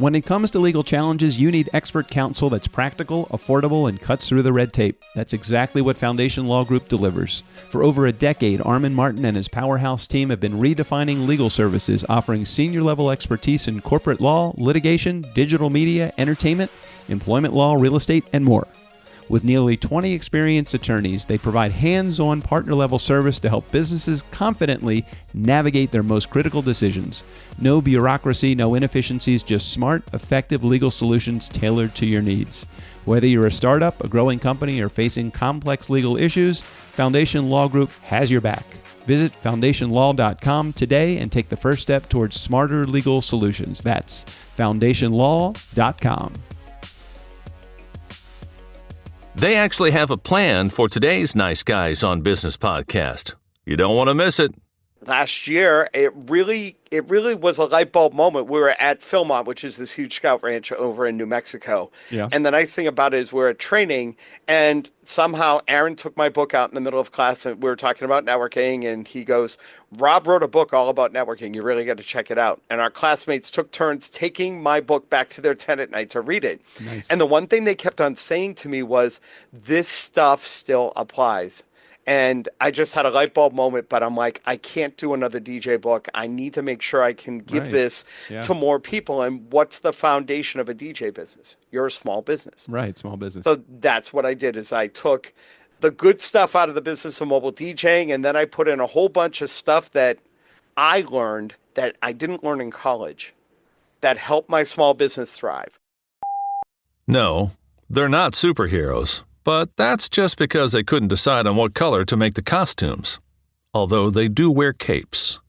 When it comes to legal challenges, you need expert counsel that's practical, affordable, and cuts through the red tape. That's exactly what Foundation Law Group delivers. For over a decade, Armin Martin and his powerhouse team have been redefining legal services, offering senior-level expertise in corporate law, litigation, digital media, entertainment, employment law, real estate, and more. With nearly 20 experienced attorneys, they provide hands-on partner-level service to help businesses confidently navigate their most critical decisions. No bureaucracy, no inefficiencies, just smart, effective legal solutions tailored to your needs. Whether you're a startup, a growing company, or facing complex legal issues, Foundation Law Group has your back. Visit foundationlaw.com today and take the first step towards smarter legal solutions. That's foundationlaw.com. They actually have a plan for today's Nice Guys on Business podcast. You don't want to miss it. Last year, it really was a light bulb moment. We were at Philmont, which is this huge scout ranch over in New Mexico. Yeah. And the nice thing about it is we're at training, and somehow Aaron took my book out in the middle of class, and we were talking about networking, and he goes, "Rob wrote a book all about networking. You really got to check it out." And our classmates took turns taking my book back to their tent at night to read it. Nice. And the one thing they kept on saying to me was, this stuff still applies. And I just had a light bulb moment, but I'm like, I can't do another DJ book. I need to make sure I can give this to more people. And what's the foundation of a DJ business? You're a small business. Right, small business. So that's what I did, is I took the good stuff out of the business of mobile DJing, and then I put in a whole bunch of stuff that I learned that I didn't learn in college that helped my small business thrive. No, they're not superheroes. But that's just because they couldn't decide on what color to make the costumes. Although they do wear capes.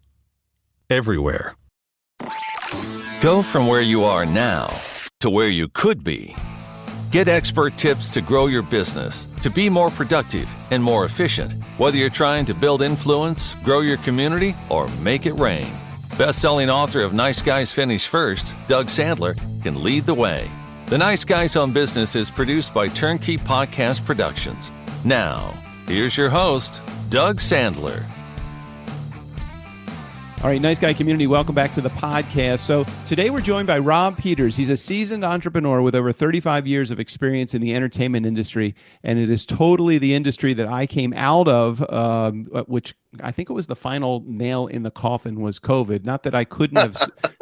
Everywhere. Go from where you are now to where you could be. Get expert tips to grow your business, to be more productive and more efficient, whether you're trying to build influence, grow your community, or make it rain. Best-selling author of Nice Guys Finish First, Doug Sandler, can lead the way. The Nice Guys on Business is produced by Turnkey Podcast Productions. Now, here's your host, Doug Sandler. All right, Nice Guy community, welcome back to the podcast. So today we're joined by Rob Peters. He's a seasoned entrepreneur with over 35 years of experience in the entertainment industry, and it is totally the industry that I came out of, which I think it was the final nail in the coffin was COVID. Not that I couldn't have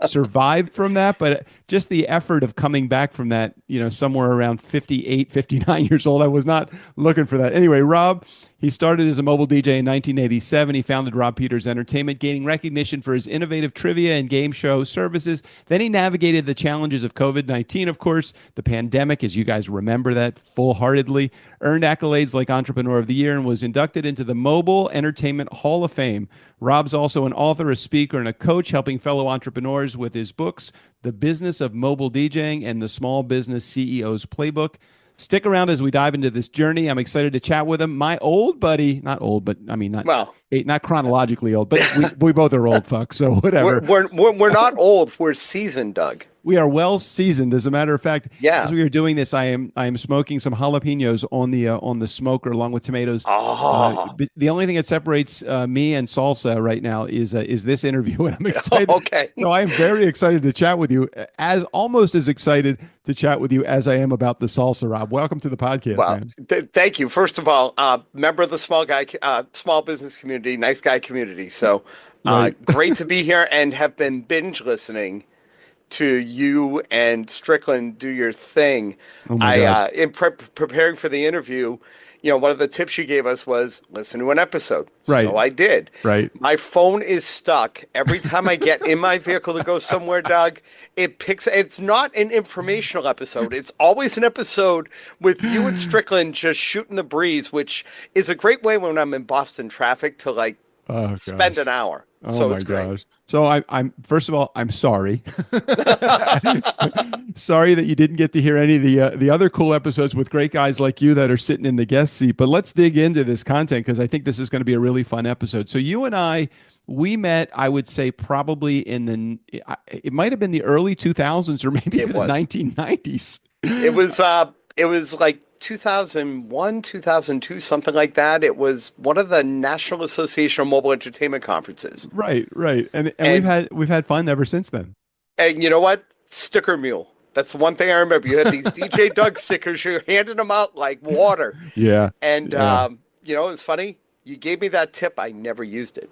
survived from that, but just the effort of coming back from that, somewhere around 58, 59 years old. I was not looking for that. Anyway, Rob, he started as a mobile DJ in 1987. He founded Rob Peters Entertainment, gaining recognition for his innovative trivia and game show services. Then he navigated the challenges of COVID-19, of course, the pandemic, as you guys remember that full-heartedly, earned accolades like Entrepreneur of the Year, and was inducted into the Mobile Entertainment Hall of Fame. Rob's also an author, a speaker, and a coach, helping fellow entrepreneurs with his books, The Business of Mobile DJing and The Small Business CEO's Playbook. Stick around as we dive into this journey. I'm excited to chat with him. My old buddy, not old, but I mean, not chronologically old, but we both are old fucks, so whatever. We're not old. We're seasoned, Doug. We are well seasoned. As a matter of fact, yeah. As we are doing this, I am smoking some jalapenos on the smoker along with tomatoes. The only thing that separates me and salsa right now is this interview, and I'm excited. Okay. So I am very excited to chat with you, almost as excited to chat with you as I am about the salsa. Rob, welcome to the podcast. Well, man. Thank you. First of all, member of the small business community, Nice Guy community. So great to be here, and have been binge listening to you and Strickland do your thing. In preparing for the interview, one of the tips you gave us was listen to an episode. Right. So I did. Right. My phone is stuck. Every time I get in my vehicle to go somewhere, Doug, it's not an informational episode. It's always an episode with you and Strickland just shooting the breeze, which is a great way when I'm in Boston traffic to spend an hour. Oh, so my it's great. gosh. So I'm first of all, I'm sorry. Sorry that you didn't get to hear any of the other cool episodes with great guys like you that are sitting in the guest seat. But let's dig into this content, because I think this is going to be a really fun episode. So you and we met, I would say, probably it might have been the early 2000s or maybe the 1990s. It was like 2001, 2002, something like that. It was one of the National Association of Mobile Entertainment conferences. Right. And we've had fun ever since then. And you know what? sticker mule. That's the one thing I remember. You had these DJ Doug stickers. You're handing them out like water. Yeah. And, Yeah. you know, it was funny. You gave me that tip. I never used it.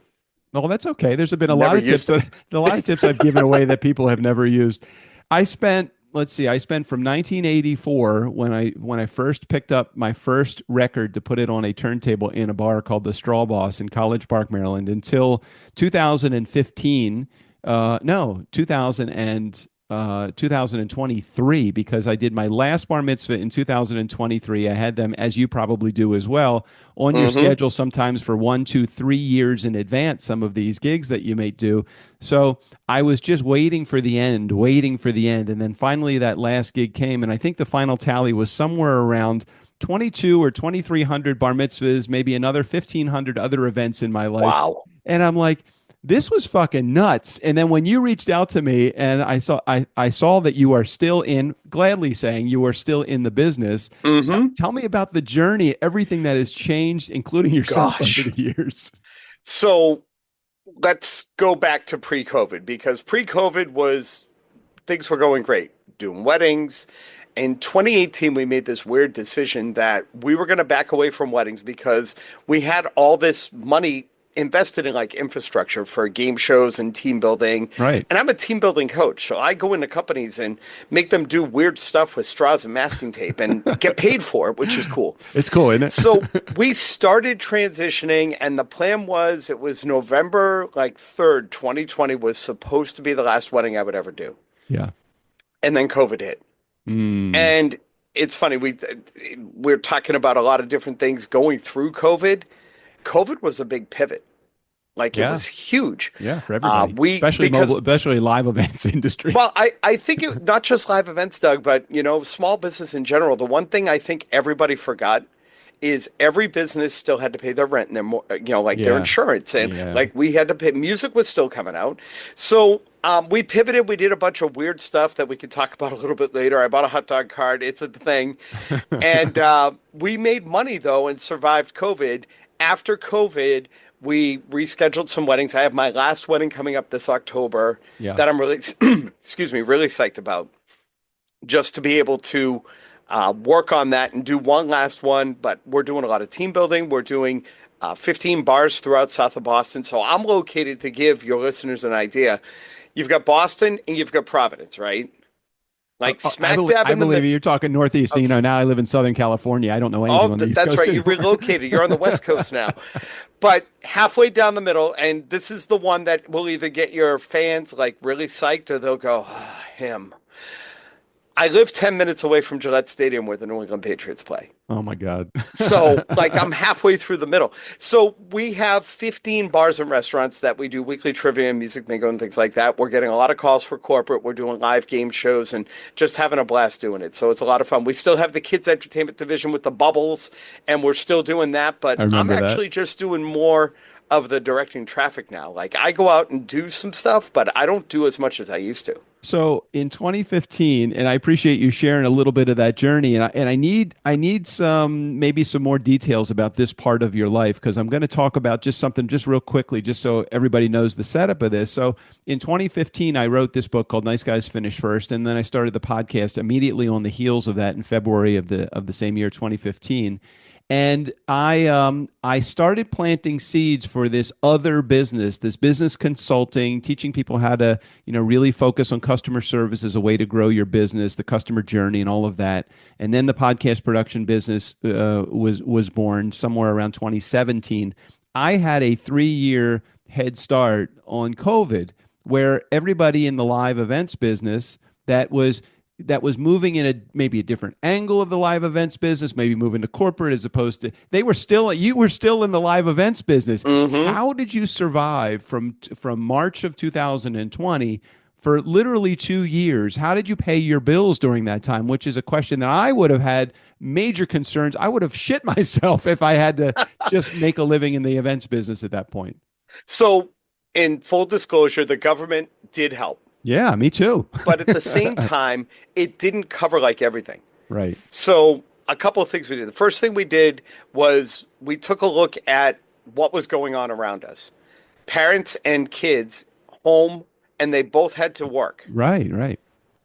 Well, that's okay. There's been a lot Never of tips used it. a lot of tips I've given away that people have never used. I spent, let's see, I spent from 1984 when I first picked up my first record to put it on a turntable in a bar called the Straw Boss in College Park, Maryland, until 2015. No, 2023, because I did my last bar mitzvah in 2023. I had them, as you probably do as well, on your schedule sometimes for 1, 2, 3 years in advance, some of these gigs that you may do. So I was just waiting for the end. And then finally that last gig came, and I think the final tally was somewhere around 22 or 2,300 bar mitzvahs, maybe another 1,500 other events in my life. Wow. And I'm like, this was fucking nuts. And then when you reached out to me and I saw that you are still gladly saying you are still in the business. Tell me about the journey, everything that has changed, including yourself over the years. So let's go back to pre-COVID, because pre-COVID things were going great, doing weddings. In 2018, we made this weird decision that we were going to back away from weddings because we had all this money invested in like infrastructure for game shows and team building. Right. And I'm a team building coach. So I go into companies and make them do weird stuff with straws and masking tape and get paid for it, which is cool. It's cool, isn't it? So we started transitioning, and the plan was it was November 3rd, 2020 was supposed to be the last wedding I would ever do. Yeah. And then COVID hit. And it's funny, we're talking about a lot of different things going through COVID. COVID was a big pivot. It was huge. Yeah, for everybody. Especially live events industry. Well, I think not just live events, Doug, but small business in general. The one thing I think everybody forgot is every business still had to pay their rent and their insurance, and we had to pay. Music was still coming out, so we pivoted. We did a bunch of weird stuff that we could talk about a little bit later. I bought a hot dog cart. It's a thing, and we made money though and survived COVID. After COVID, we rescheduled some weddings. I have my last wedding coming up this October that I'm really, really psyched about, just to be able to work on that and do one last one. But we're doing a lot of team building. We're doing 15 bars throughout south of Boston. So I'm located, to give your listeners an idea. You've got Boston and you've got Providence, right? Smack dab I in the believe you're talking Northeast. Okay. Now I live in Southern California. I don't know anything on the East That's Coast right. anymore. You relocated. You're on the West Coast now. But halfway down the middle, and this is the one that will either get your fans really psyched, or they'll go, him. I live 10 minutes away from Gillette Stadium where the New England Patriots play. Oh, my God. So, I'm halfway through the middle. So we have 15 bars and restaurants that we do weekly trivia and music bingo and things like that. We're getting a lot of calls for corporate. We're doing live game shows and just having a blast doing it. So it's a lot of fun. We still have the kids' entertainment division with the bubbles, and we're still doing that. But I'm actually just doing more of the directing traffic now. I go out and do some stuff, but I don't do as much as I used to. So in 2015, and I appreciate you sharing a little bit of that journey, and I need maybe some more details about this part of your life, because I'm going to talk about just something just real quickly, just so everybody knows the setup of this. So in 2015, I wrote this book called Nice Guys Finish First, and then I started the podcast immediately on the heels of that in February of the same year, 2015. And I started planting seeds for this other business, this business consulting, teaching people how to, really focus on customer service as a way to grow your business, the customer journey and all of that. And then the podcast production business was born somewhere around 2017. I had a 3-year head start on COVID, where everybody in the live events business that was moving in maybe a different angle of the live events business, maybe moving to corporate, as opposed to you were still in the live events business. How did you survive from March of 2020 for literally 2 years? How did you pay your bills during that time? Which is a question that I would have had major concerns. I would have shit myself if I had to just make a living in the events business at that point. So in full disclosure, the government did help. Yeah, me too. But at the same time, it didn't cover everything. Right. So a couple of things we did. The first thing we did was we took a look at what was going on around us. Parents and kids home, and they both had to work. Right.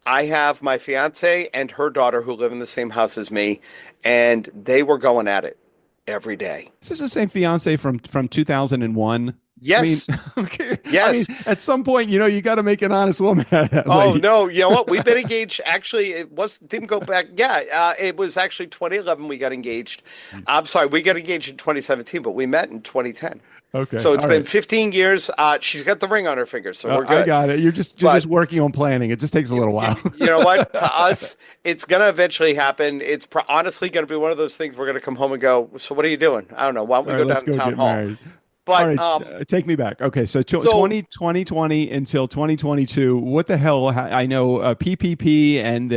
I have my fiance and her daughter who live in the same house as me, and they were going at it every day. Is this the same fiance from 2001? I mean, Yes, okay. I mean, yes. at some point, you got to make an honest woman out of that Oh lady. no, you know what? We've been engaged. Actually, it was didn't go back. Yeah, it was actually 2011 we got engaged. I'm sorry, we got engaged in 2017, but we met in 2010. Okay, So it's all been right. 15 years. She's got the ring on her finger, so we're I good. got it. You're just But working on planning. It just takes a little while. you know what? To us, it's gonna eventually happen. It's honestly gonna be one of those things we're gonna come home and go, so what are you doing? I don't know. Why don't All we right, go let's down to go town get hall? married. All But right, take me back. Okay, so so 2020 until 2022. What the hell? I know PPP and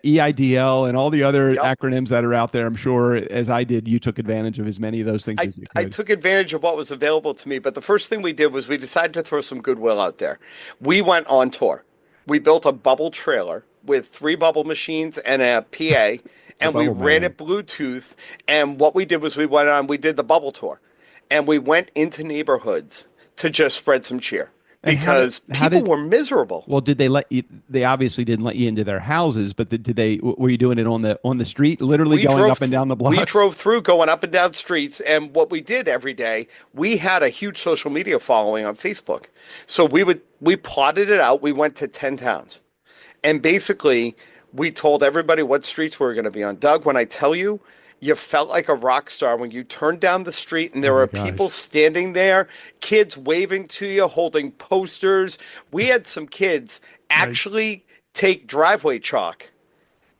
EIDL and all the other yep. acronyms that are out there. I'm sure, as I did, you took advantage of as many of those things I, as you I could. took advantage of what was available to me, but the first thing we did was we decided to throw some goodwill out there. We went on tour. We built a bubble trailer with 3 bubble machines and a PA, The and we Bubble ran Man. it Bluetooth. And what we did was we did the bubble tour, and we went into neighborhoods to just spread some cheer And because how people did were miserable. well, did they let you? They obviously didn't let you into their houses, but did they? Were you doing it on the street, literally we going drove up and down the we blocks? drove through going up and down streets, and what we did every day, we had a huge social media following on Facebook. So we plotted it out. We went to 10 towns, and basically we told everybody what streets we were going to be on. Doug, when I tell you, you felt like a rock star when you turned down the street and Oh there my were people gosh! standing there, kids waving to you, holding posters. We had some kids Nice. actually take driveway chalk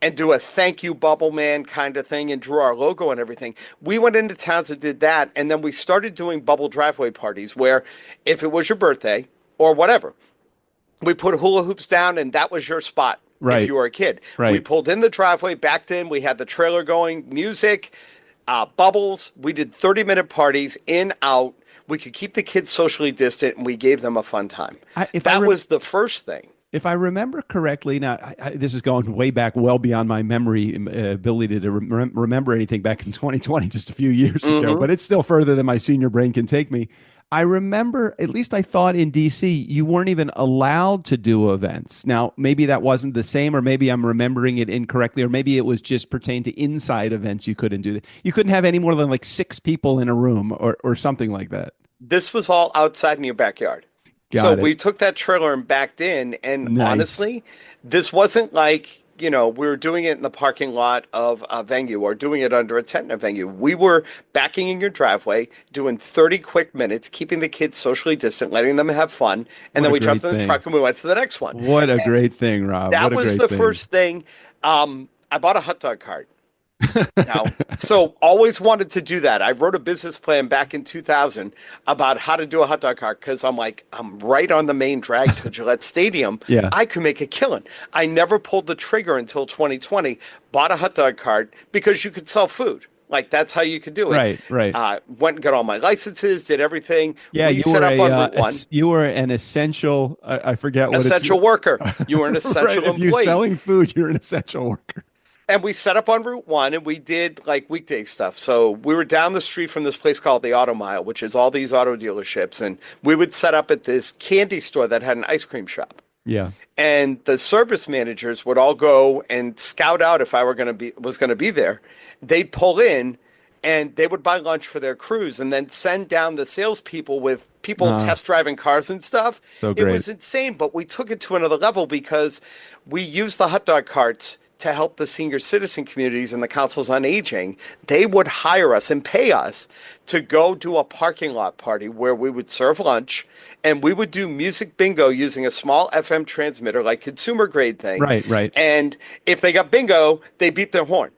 and do a thank you bubble man kind of thing and drew our logo and everything. We went into towns that did that, and then we started doing bubble driveway parties where if it was your birthday or whatever, we put hula hoops down and that was your spot if Right. you were a kid. We Right. pulled in the driveway, backed in, we had the trailer going, music, bubbles. We did 30-minute parties in, out. We could keep the kids socially distant and we gave them a fun time. I, if I That re was the first thing. If I remember correctly, now this is going way back, well beyond my memory ability to remember anything back in 2020, just a few years ago, Hmm. but it's still further than my senior brain can take me. I remember, at least I thought in DC, you weren't even allowed to do events. Now, maybe that wasn't the same, or maybe I'm remembering it incorrectly, or maybe it was just pertained to inside events. You couldn't do that. You couldn't have any more than like 6 people in a room or something like that. This was all outside in your backyard. So Got it. we took that trailer and backed in, and Nice. honestly, this wasn't like, we were doing it in the parking lot of a venue or doing it under a tent in a venue. We were backing in your driveway, doing 30 quick minutes, keeping the kids socially distant, letting them have fun, and What then a we jumped great in the thing. truck and we went to the next one. What a great thing, Rob. What That a was great the thing. first thing. I bought a hot dog cart. Now, so always wanted to do that. I wrote a business plan back in 2000 about how to do a hot dog cart because I'm like, I'm right on the main drag to Gillette Stadium. Yeah. I could make a killing. I never pulled the trigger until 2020, bought a hot dog cart because you could sell food. Like that's how you could do it. Right, right. Went and got all my licenses, did everything. Yeah, We set up on Route 1. you were an essential. I forget what it's. Essential worker. You were an Right. essential If you're employee. selling food, you're an essential worker. And we set up on Route 1 and we did like weekday stuff. So we were down the street from this place called the Auto Mile, which is all these auto dealerships. And we would set up at this candy store that had an ice cream shop. Yeah. And the service managers would all go and scout out if I was going to be there. They'd pull in and they would buy lunch for their crews and then send down the salespeople with people test driving cars and stuff. So It great. was insane, but we took it to another level because we used the hot dog carts to help the senior citizen communities and the councils on aging. They would hire us and pay us to go do a parking lot party where we would serve lunch and we would do music bingo using a small FM transmitter, like consumer grade thing. Right, right. And if they got bingo, they beat their horn.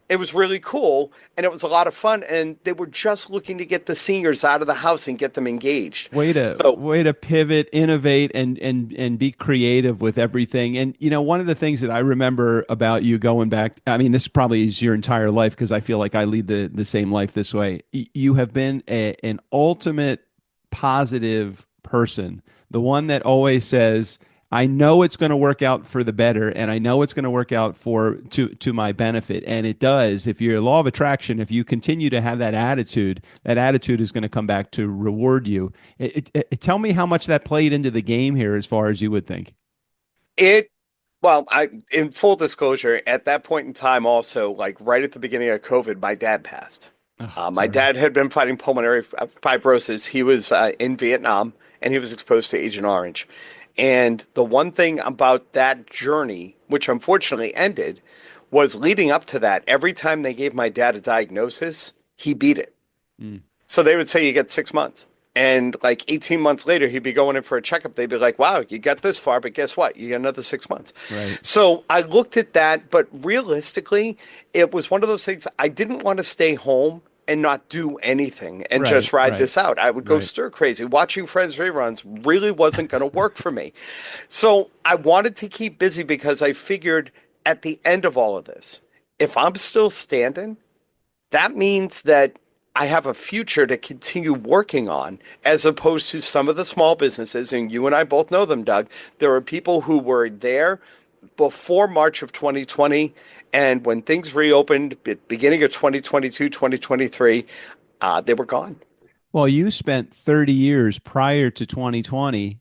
It was really cool and it was a lot of fun. And they were just looking to get the seniors out of the house and get them engaged. So Way to pivot, innovate, and be creative with everything. And one of the things that I remember about you going back, I mean, this probably is your entire life because I feel like I lead the same life this way. You have been an ultimate positive person, the one that always says, I know it's going to work out for the better, and I know it's going to work out to my benefit, and it does. If you're a law of attraction, if you continue to have that attitude is going to come back to reward you. Tell me how much that played into the game here, as far as you would think. it Well, in full disclosure, at that point in time, also, like right at the beginning of COVID, my dad passed. Oh, My sorry. dad had been fighting pulmonary fibrosis. He was in Vietnam and he was exposed to Agent Orange. And the one thing about that journey, which unfortunately ended, was leading up to that. Every time they gave my dad a diagnosis, he beat it. Mm, So they would say you get 6 months. And like 18 months later, he'd be going in for a checkup. They'd be like, wow, you got this far, but guess what? You got another 6 months. right. So I looked at that, but realistically, it was one of those things I didn't want to stay home and not do anything and Right. just ride Right. this out. I would go Right. stir crazy. Watching Friends reruns really wasn't going to work for me. So I wanted to keep busy because I figured at the end of all of this, if I'm still standing, that means that I have a future to continue working on as opposed to some of the small businesses. And you and I both know them, Doug. There are people who were there before March of 2020. And when things reopened, beginning of 2022, 2023, they were gone. Well, you spent 30 years prior to 2020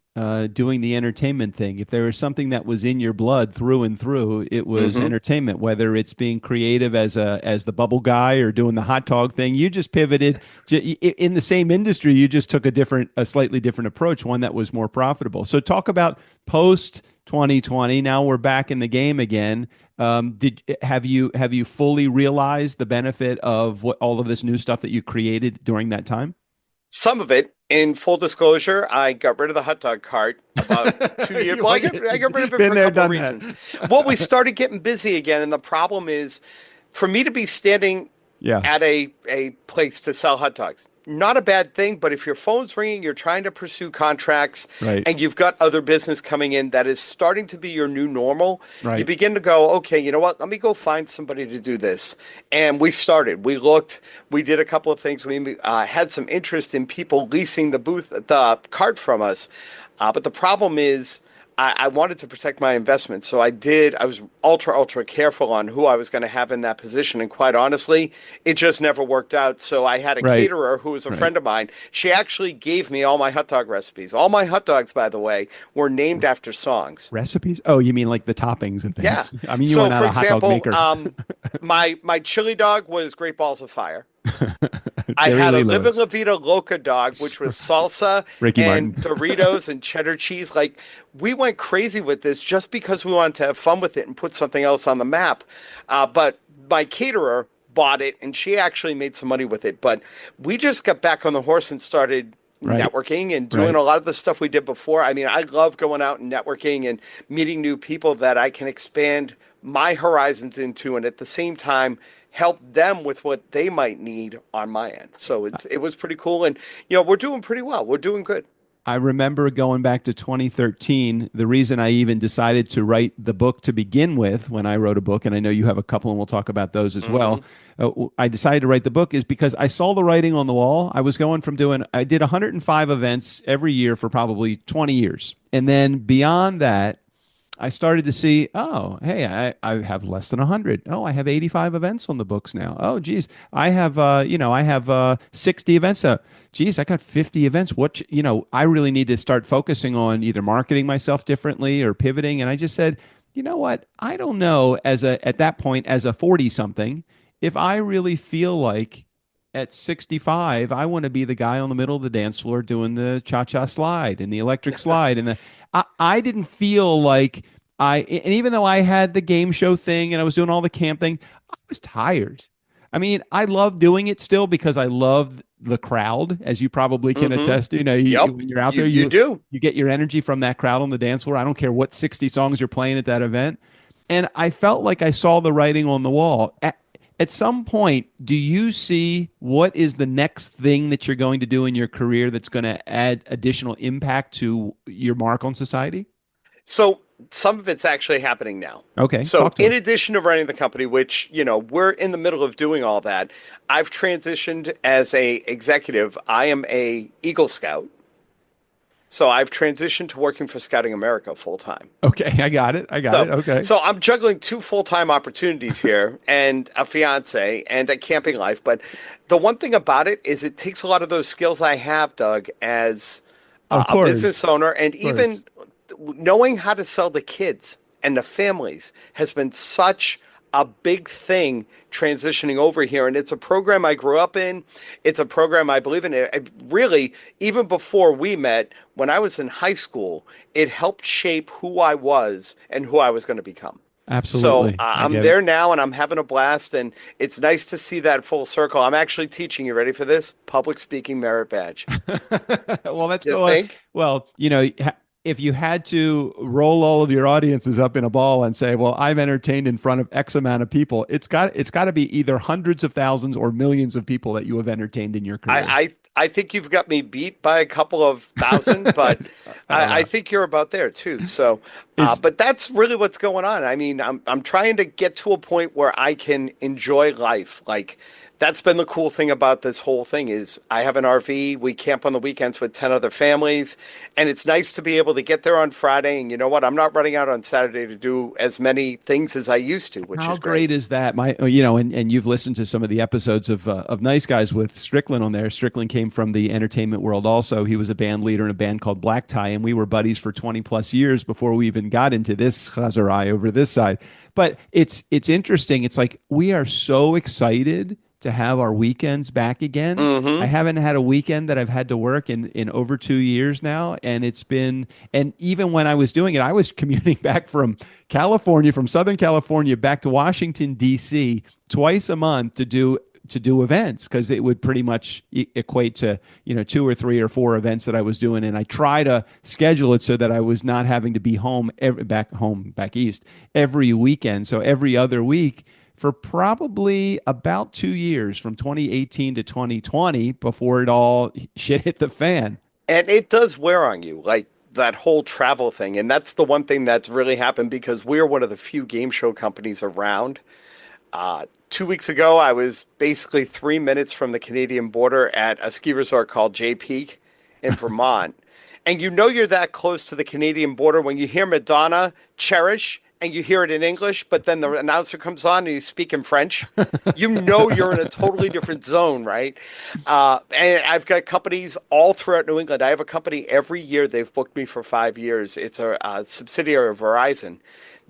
doing the entertainment thing. If there was something that was in your blood through and through, it was Hmm. entertainment, whether it's being creative as the bubble guy or doing the hot dog thing. You just pivoted in the same industry. You just took a slightly different approach, one that was more profitable. So talk about post 2020. Now we're back in the game again. Have you fully realized the benefit of what all of this new stuff that you created during that time? Some of it, in full disclosure, I got rid of the hot dog cart about 2 years. You Well, like I got rid of it been for a there, couple of done that. reasons. Well, we started getting busy again, and the problem is for me to be standing Yeah, at a place to sell hot dogs. Not a bad thing, but if your phone's ringing, you're trying to pursue contracts right, and you've got other business coming in that is starting to be your new normal, you right. begin to go, okay, you know what? Let me go find somebody to do this. And we started. We looked, we did a couple of things. We had some interest in people leasing the cart from us. But the problem is, I wanted to protect my investment. So I did. I was ultra careful on who I was going to have in that position. And quite honestly, it just never worked out. So I had a Right. caterer who was a Right. friend of mine. She actually gave me all my hot dog recipes. All my hot dogs, by the way, were named after songs. Recipes? Oh, you mean like the toppings and Yeah. things? I mean, you were So not for a hot dog example, maker. my chili dog was Great Balls of Fire. I Jerry had a Lee Live Lewis, La Vida Loca dog, which was salsa Ricky and Martin. Doritos and cheddar cheese. Like we went crazy with this just because we wanted to have fun with it and put something else on the map. But my caterer bought it and she actually made some money with it. But we just got back on the horse and started Right. networking and doing Right. a lot of the stuff we did before. I mean, I love going out and networking and meeting new people that I can expand my horizons into and at the same time help them with what they might need on my end. So it was pretty cool and we're doing pretty well. We're doing good. I remember going back to 2013. The reason I even decided to write the book to begin with, when I wrote a book, and I know you have a couple, and we'll talk about those as Hmm. well. I decided to write the book is because I saw the writing on the wall. I did 105 events every year for probably 20 years. And then beyond that, I started to see, oh, hey, I have less than 100. Oh, I have 85 events on the books now. Oh, geez, I have 60 events. Geez, I got 50 events. I really need to start focusing on either marketing myself differently or pivoting. And I just said, you know what? I don't know at that point, as a 40 something, if I really feel like at 65, I want to be the guy on the middle of the dance floor doing the cha-cha slide and the electric slide. I didn't feel like and even though I had the game show thing and I was doing all the camp thing, I was tired. I mean, I love doing it still because I love the crowd, as you probably can Hmm. attest. Yep. When you're out You there, you do. you get your energy from that crowd on the dance floor. I don't care what 60 songs you're playing at that event. And I felt like I saw the writing on the wall. At some point, do you see what is the next thing that you're going to do in your career that's going to add additional impact to your mark on society? So some of it's actually happening now. Okay, So talk to in me. addition to running the company, which, we're in the middle of doing all that, I've transitioned as a executive. I am a Eagle Scout. So I've transitioned to working for Scouting America full time. Okay, I got it. I got it. So, Okay. so I'm juggling two full-time opportunities here and a fiance and a camping life. But the one thing about it is it takes a lot of those skills I have, Doug, as Of a business course. owner and Of course. even knowing how to sell to kids and the families has been such a big thing transitioning over here. And it's a program I grew up in. It's a program I believe in. It really, even before we met, when I was in high school, it helped shape who I was and who I was going to become. Absolutely. So I'm there now and I'm having a blast, and it's nice to see that full circle. I'm actually teaching, you ready for this? Public speaking merit badge. Well, let's You go. think? Well, if you had to roll all of your audiences up in a ball and say, well, I've entertained in front of X amount of people, it's got to be either hundreds of thousands or millions of people that you have entertained in your career. I think you've got me beat by a couple of thousand, but I think you're about there too. So, but that's really what's going on. I mean, I'm trying to get to a point where I can enjoy life. Like, that's been the cool thing about this whole thing is I have an RV. We camp on the weekends with 10 other families, and it's nice to be able to get there on Friday. And you know what? I'm not running out on Saturday to do as many things as I used to, which How is great. Is that? And you've listened to some of the episodes of Nice Guys with Strickland on there. Strickland came from the entertainment world also. He was a band leader in a band called Black Tie, and we were buddies for 20 plus years before we even got into this chazarai over this side. But it's interesting. It's like we are so excited to have our weekends back again. Mm-hmm. I haven't had a weekend that I've had to work in over 2 years now. And even when I was doing it, I was commuting back from California, from Southern California, back to Washington, D.C. twice a month to do events, because it would pretty much equate to 2 or 3 or 4 events that I was doing, and I try to schedule it so that I was not having to be back east every weekend, so every other week for probably about 2 years, from 2018 to 2020, before it all shit hit the fan. And it does wear on you, like that whole travel thing. And that's the one thing that's really happened, because we're one of the few game show companies around. 2 weeks ago, I was basically 3 minutes from the Canadian border at a ski resort called Jay Peak in Vermont. And you're that close to the Canadian border when you hear Madonna, Cherish, and you hear it in English, but then the announcer comes on and you speak in French. You're in a totally different zone, right? And I've got companies all throughout New England. I have a company every year. They've booked me for 5 years. It's a subsidiary of Verizon.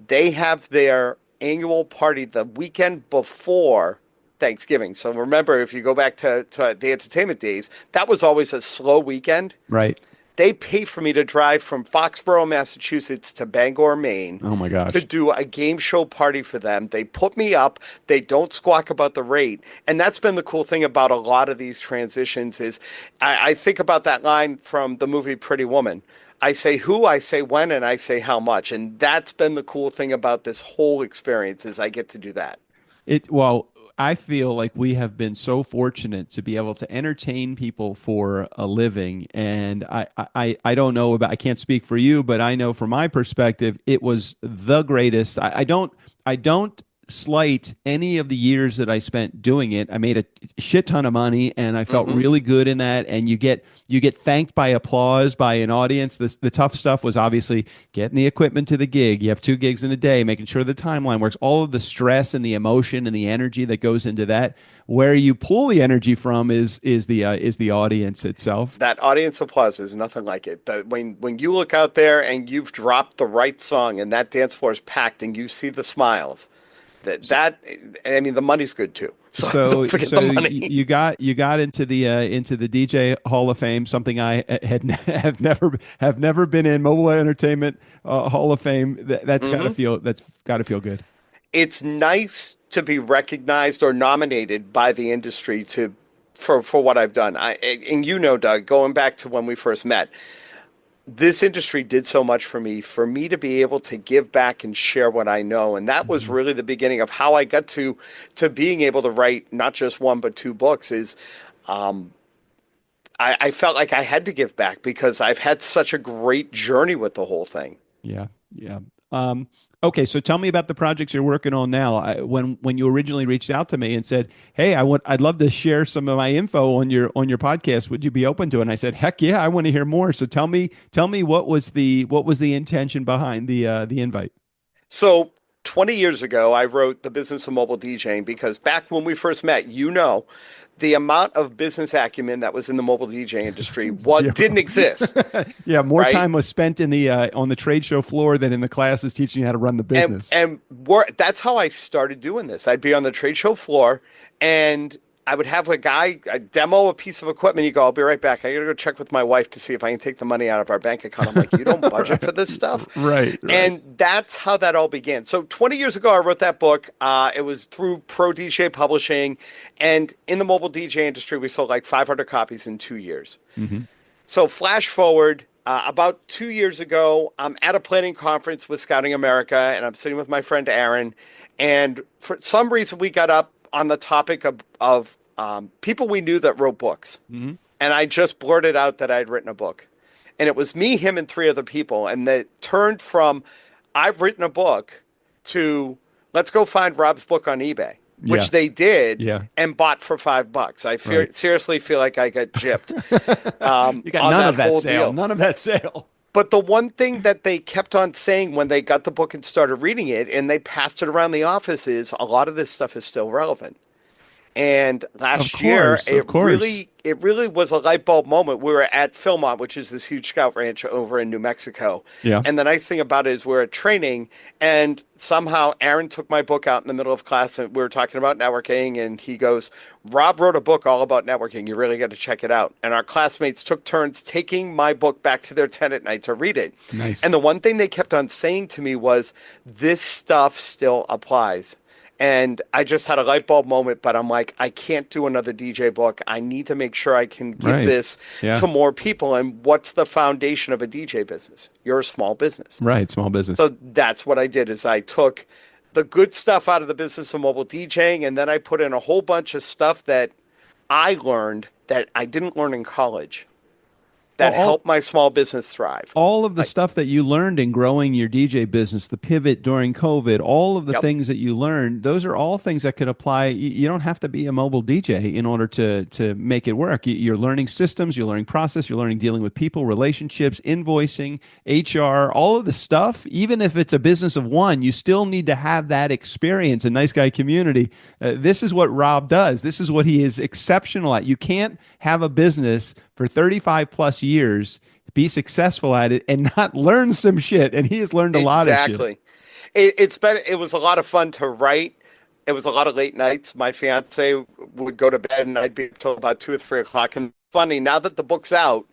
They have their annual party the weekend before Thanksgiving. So remember, if you go back to the entertainment days, that was always a slow weekend. Right. They pay for me to drive from Foxborough, Massachusetts to Bangor, Maine. Oh my gosh. To do a game show party for them. They put me up. They don't squawk about the rate. And that's been the cool thing about a lot of these transitions is I think about that line from the movie Pretty Woman. I say who, I say when, and I say how much. And that's been the cool thing about this whole experience is I get to do that. I feel like we have been so fortunate to be able to entertain people for a living. And I don't know about, I can't speak for you, but I know from my perspective, it was the greatest. I don't slight any of the years that I spent doing it. I made a shit ton of money and I felt really good in that. And you get thanked by applause by an audience. The tough stuff was obviously getting the equipment to the gig. You have 2 gigs in a day, making sure the timeline works, all of the stress and the emotion and the energy that goes into that. Where you pull the energy from is the audience itself. That audience applause is nothing like it. When you look out there and you've dropped the right song and that dance floor is packed and you see the smiles, the money's good too. So don't forget the money. You got into the DJ Hall of Fame, something I have never been in. Mobile Entertainment Hall of Fame. That's got to feel good. It's nice to be recognized or nominated by the industry for what I've done. Doug, going back to when we first met, this industry did so much for me to be able to give back and share what I know. And that was really the beginning of how I got to being able to write not just 1, but 2 books is, I felt like I had to give back because I've had such a great journey with the whole thing. Yeah. Yeah. Okay, so tell me about the projects you're working on now. When you originally reached out to me and said, "Hey, I'd love to share some of my info on your podcast. Would you be open to it?" And I said, "Heck yeah, I want to hear more." So tell me what was the intention behind the invite? So 20 years ago, I wrote The Business of Mobile DJing because back when we first met, the amount of business acumen that was in the mobile DJ industry didn't exist, Yeah, more right? time was spent in the on the trade show floor than in the classes teaching you how to run the business. That's how I started doing this. I'd be on the trade show floor, and I would have a guy demo a piece of equipment. You go, I'll be right back. I got to go check with my wife to see if I can take the money out of our bank account. I'm like, you don't budget for this stuff? Right. And that's how that all began. So 20 years ago, I wrote that book. It was through Pro DJ Publishing. And in the mobile DJ industry, we sold like 500 copies in 2 years. Mm-hmm. So flash forward, about 2 years ago, I'm at a planning conference with Scouting America, and I'm sitting with my friend Aaron. And for some reason, we got up on the topic of people we knew that wrote books. Mm-hmm. And I just blurted out that I'd written a book. And it was me, him, and 3 other people. And they turned from, I've written a book, to let's go find Rob's book on eBay, which they did and bought for $5. I seriously feel like I got gypped. You got none of that sale. Deal. None of that sale. But the one thing that they kept on saying when they got the book and started reading it and they passed it around the office is a lot of this stuff is still relevant. And last year, it really was a light bulb moment. We were at Philmont, which is this huge scout ranch over in New Mexico. Yeah. And the nice thing about it is we're at training, and somehow Aaron took my book out in the middle of class, and we were talking about networking, and he goes, Rob wrote a book all about networking. You really got to check it out. And our classmates took turns taking my book back to their tent at night to read it. Nice. And the one thing they kept on saying to me was, this stuff still applies. And I just had a light bulb moment, but I'm like, I can't do another DJ book. I need to make sure I can give this to more people. And what's the foundation of a DJ business? You're a small business. Right, small business. So that's what I did is I took the good stuff out of the business of mobile DJing, and then I put in a whole bunch of stuff that I learned that I didn't learn in college. That helped my small business thrive. All of the stuff that you learned in growing your DJ business, the pivot during COVID, all of the things that you learned, those are all things that could apply. You don't have to be a mobile DJ in order to make it work. You're learning systems, you're learning process, you're learning dealing with people, relationships, invoicing, HR, all of the stuff. Even if it's a business of one, you still need to have that experience in Nice Guy Community. This is what Rob does. This is what he is exceptional at. You can't have a business for 35 plus years, be successful at it and not learn some shit. And he has learned a lot of shit. Exactly. It was a lot of fun to write. It was a lot of late nights. My fiance would go to bed and I'd be until about 2 or 3 o'clock. And funny, now that the book's out,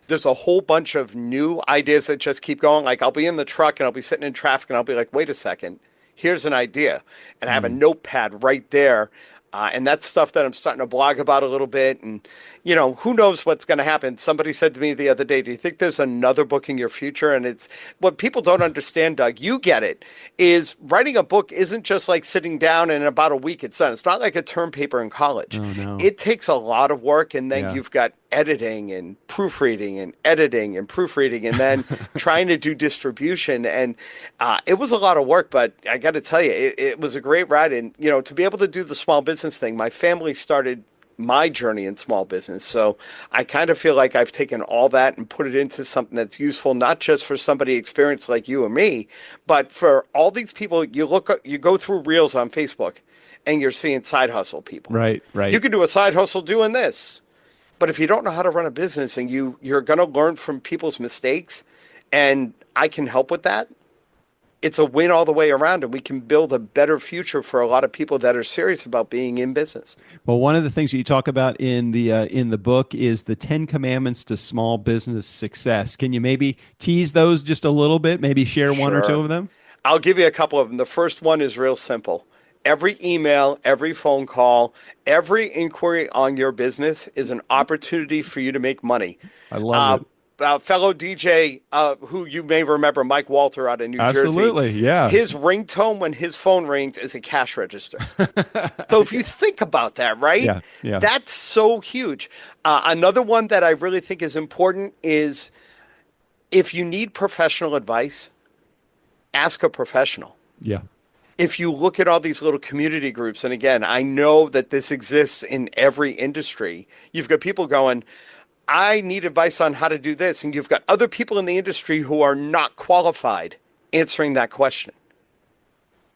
there's a whole bunch of new ideas that just keep going. Like I'll be in the truck and I'll be sitting in traffic and I'll be like, wait a second, here's an idea. And I have a notepad right there. And that's stuff that I'm starting to blog about a little bit. And, you know, who knows what's going to happen. Somebody said to me the other day, do you think there's another book in your future? And it's what people don't understand, Doug, you get it, is writing a book isn't just like sitting down and in about a week it's done. It's not like a term paper in college. Oh, no. It takes a lot of work. And then you've got editing and proofreading and editing and proofreading and then trying to do distribution. And it was a lot of work, but I got to tell you, it was a great ride. And, you know, to be able to do the small business thing, my family started my journey in small business. So I kind of feel like I've taken all that and put it into something that's useful, not just for somebody experienced like you or me, but for all these people. You go through reels on Facebook and you're seeing side hustle people. Right. You could do a side hustle doing this. But if you don't know how to run a business and you're going to learn from people's mistakes, and I can help with that, it's a win all the way around, and we can build a better future for a lot of people that are serious about being in business. Well, one of the things that you talk about in the book is the 10 commandments to small business success. Can you maybe tease those just a little bit? Maybe share one or two of them? I'll give you a couple of them. The first one is real simple. Every email, every phone call, every inquiry on your business is an opportunity for you to make money. I love it. Fellow DJ, who you may remember, Mike Walter out in New Jersey. Absolutely, yeah. His ringtone when his phone rings is a cash register. So if you think about that, right? Yeah. That's so huge. Another one that I really think is important is if you need professional advice, ask a professional. Yeah. If you look at all these little community groups, and again, I know that this exists in every industry, you've got people going, I need advice on how to do this. And you've got other people in the industry who are not qualified answering that question.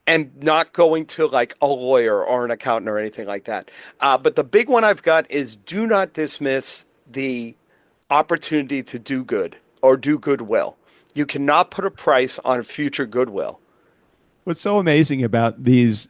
and not going to like a lawyer or an accountant or anything like that. But the big one I've got is do not dismiss the opportunity to do good or do goodwill. You cannot put a price on future goodwill. What's so amazing about these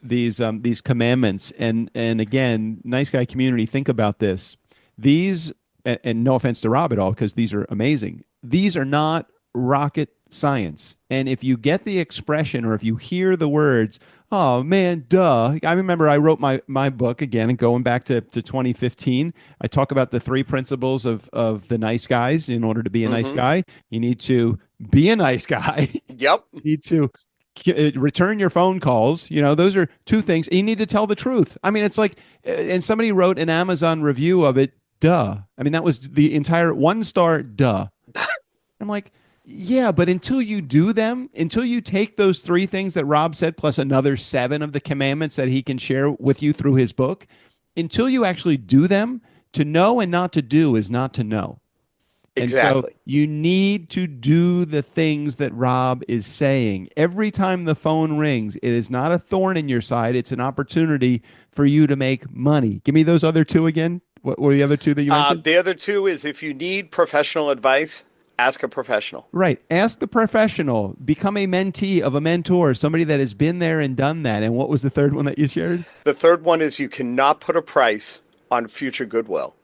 commandments, and again, nice guy community, think about this. These, and no offense to Rob at all, because these are amazing. These are not rocket science. And if you get the expression, or if you hear the words, oh man, duh. I remember I wrote my book again, and going back to 2015, I talk about the 3 principles of the nice guys. In order to be a nice guy, you need to be a nice guy. Yep. You need to return your phone calls. Those are 2 things. You need to tell the truth. I mean, it's like, and somebody wrote an Amazon review of it. Duh. I mean, that was the entire 1-star. Duh. I'm like, yeah, but until you do them, until you take those 3 things that Rob said, plus another 7 of the commandments that he can share with you through his book, until you actually do them, to know and not to do is not to know. Exactly. And so you need to do the things that Rob is saying. Every time the phone rings, it is not a thorn in your side. It's an opportunity for you to make money. Give me those other 2 again. What were the other 2 that you mentioned? The other 2 is if you need professional advice, ask a professional. Right. Ask the professional. Become a mentee of a mentor, somebody that has been there and done that. And what was the 3rd one that you shared? The 3rd one is you cannot put a price on future goodwill.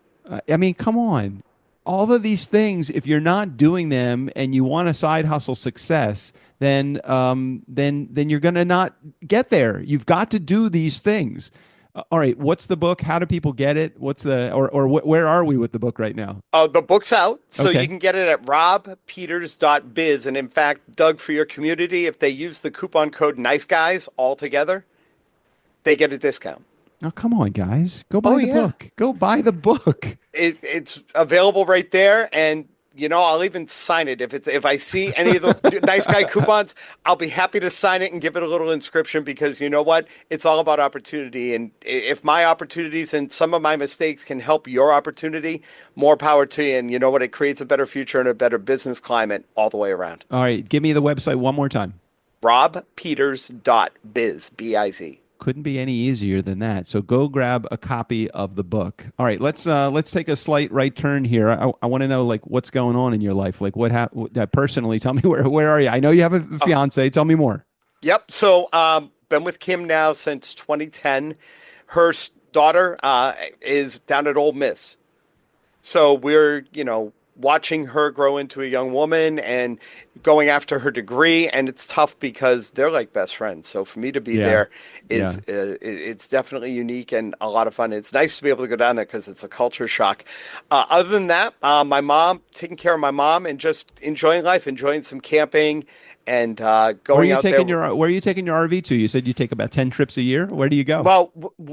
I mean, come on. All of these things, if you're not doing them and you want a side hustle success, then you're going to not get there. You've got to do these things. All right. What's the book? How do people get it? Where are we with the book right now? The book's out, so Okay. you can get it at robpeters.biz. And in fact, Doug, for your community, if they use the coupon code NICEGUYS all together, they get a discount. Oh, come on, guys. Go buy the book. Go buy the book. It's available right there, and I'll even sign it if I see any of the nice guy coupons. I'll be happy to sign it and give it a little inscription, because you know what? It's all about opportunity, and if my opportunities and some of my mistakes can help your opportunity, more power to you. And you know what? It creates a better future and a better business climate all the way around. All right. Give me the website one more time. robpeters.biz, B-I-Z. Couldn't be any easier than that. So go grab a copy of the book. All right, let's take a slight right turn here. I want to know, like, what's going on in your life. Like, what happened personally? Tell me where are you? I know you have a fiance. Tell me more. Yep. So been with Kim now since 2010. Her daughter is down at Ole Miss. So we're watching her grow into a young woman and going after her degree, and it's tough because they're like best friends. So for me to be there is it's definitely unique and a lot of fun. It's nice to be able to go down there because it's a culture shock. Other than that, my mom, taking care of my mom and just enjoying life, enjoying some camping and going out there. Where are you taking your RV to? You said you take about 10 trips a year. Where do you go? Well,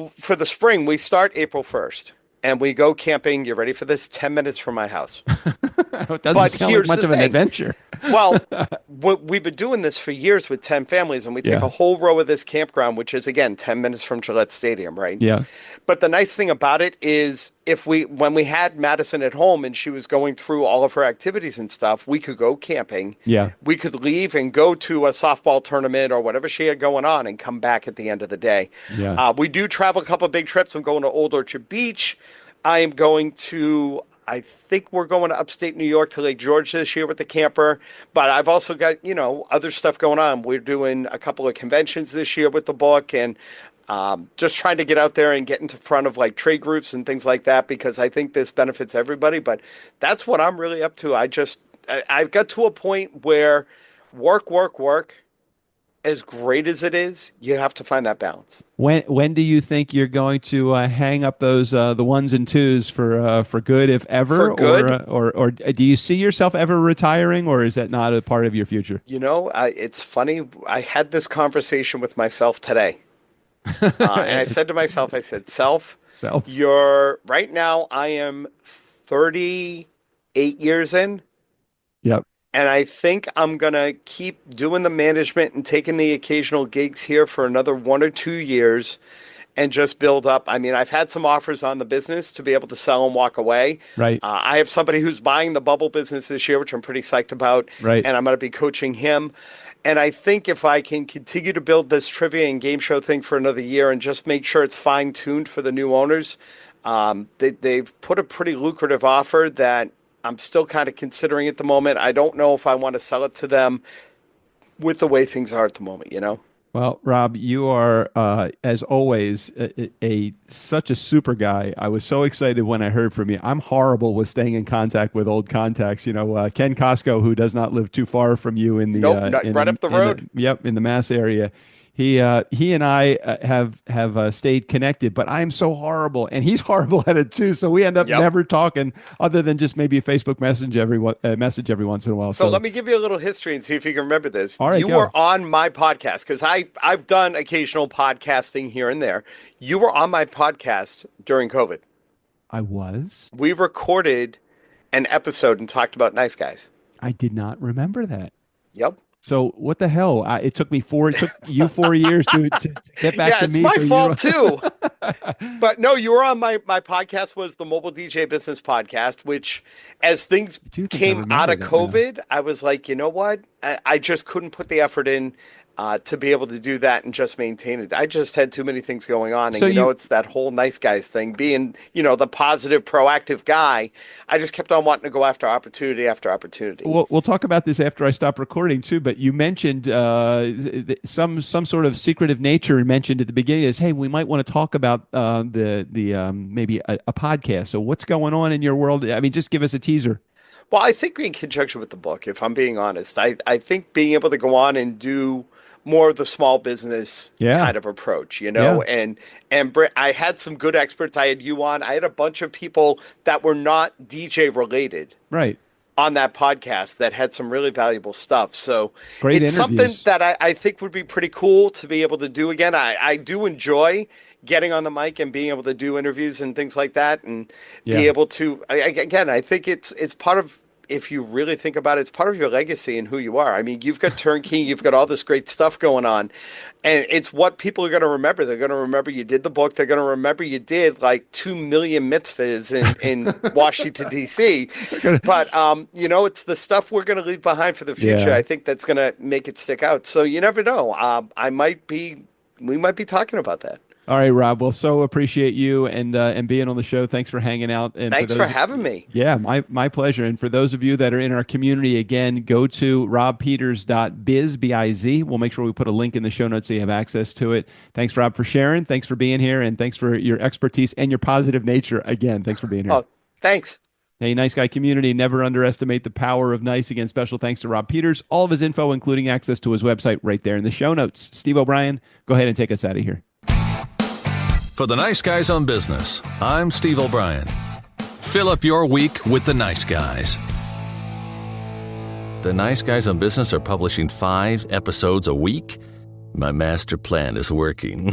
for the spring, we start April 1st. And we go camping. You ready for this? 10 minutes from my house. It doesn't sound like much of an adventure. Well, we've been doing this for years with 10 families, and we take a whole row of this campground, which is, again, 10 minutes from Gillette Stadium, right? Yeah. But the nice thing about it is when we had Madison at home and she was going through all of her activities and stuff, we could go camping. Yeah. We could leave and go to a softball tournament or whatever she had going on and come back at the end of the day. Yeah. We do travel a couple of big trips. I'm going to Old Orchard Beach. I think we're going to upstate New York to Lake George this year with the camper, but I've also got, other stuff going on. We're doing a couple of conventions this year with the book, and just trying to get out there and get into front of like trade groups and things like that, because I think this benefits everybody. But that's what I'm really up to. I've got to a point where work, as great as it is, you have to find that balance. When do you think you're going to hang up those the 1s and 2s for good, if ever? For good? Or do you see yourself ever retiring, or is that not a part of your future? It's funny. I had this conversation with myself today, and I said to myself, self, right now I am 38 years in. Yep. And I think I'm going to keep doing the management and taking the occasional gigs here for another 1 or 2 years. and just build up. I mean, I've had some offers on the business to be able to sell and walk away. Right. I have somebody who's buying the bubble business this year, which I'm pretty psyched about. Right. And I'm going to be coaching him. And I think if I can continue to build this trivia and game show thing for another year and just make sure it's fine-tuned for the new owners, they've put a pretty lucrative offer that I'm still kind of considering at the moment. I don't know if I want to sell it to them with the way things are at the moment, Well, Rob, you are, as always, such a super guy. I was so excited when I heard from you. I'm horrible with staying in contact with old contacts. Ken Costco, who does not live too far from you in the right up the road. In the Mass area. He and I have stayed connected, but I'm so horrible, and he's horrible at it too. So we end up never talking, other than just maybe a Facebook message every once in a while. So let me give you a little history and see if you can remember this. All right, you were on my podcast because I've done occasional podcasting here and there. You were on my podcast during COVID. I was. We recorded an episode and talked about nice guys. I did not remember that. Yep. So what the hell? It took you 4 years to get back to me. Yeah, it's my fault too. But no, you were on my podcast was the Mobile DJ Business Podcast, which as things came out of COVID, I was like, you know what? I just couldn't put the effort in to be able to do that and just maintain it. I just had too many things going on. And, it's that whole nice guys thing, being, the positive, proactive guy. I just kept on wanting to go after opportunity after opportunity. We'll talk about this after I stop recording too, but you mentioned some sort of secretive nature mentioned at the beginning is, hey, we might want to talk about maybe a podcast. So what's going on in your world? I mean, just give us a teaser. Well, I think in conjunction with the book, if I'm being honest, I think being able to go on and do more of the small business kind of approach, and I had some good experts. I had you on. I had a bunch of people that were not DJ related, right, on that podcast that had some really valuable stuff. So great it's interviews. Something that I think would be pretty cool to be able to do again. I do enjoy getting on the mic and being able to do interviews and things like that, and be able to. Again, I think it's part of. If you really think about it, it's part of your legacy and who you are. I mean, you've got Turnkey, you've got all this great stuff going on, and it's what people are going to remember. They're going to remember you did the book. They're going to remember you did like 2 million mitzvahs in Washington, D.C. But, it's the stuff we're going to leave behind for the future. Yeah. I think that's going to make it stick out. So you never know. We might be talking about that. All right, Rob. Well, so appreciate you and being on the show. Thanks for hanging out. And thanks for having me. Yeah, my pleasure. And for those of you that are in our community, again, go to robpeters.biz, B-I-Z. We'll make sure we put a link in the show notes so you have access to it. Thanks, Rob, for sharing. Thanks for being here. And thanks for your expertise and your positive nature. Again, thanks for being here. Oh, thanks. Hey, Nice Guy community, never underestimate the power of nice. Again, special thanks to Rob Peters. All of his info, including access to his website, right there in the show notes. Steve O'Brien, go ahead and take us out of here. For the Nice Guys on Business, I'm Steve O'Brien. Fill up your week with the Nice Guys. The Nice Guys on Business are publishing 5 episodes a week. My master plan is working.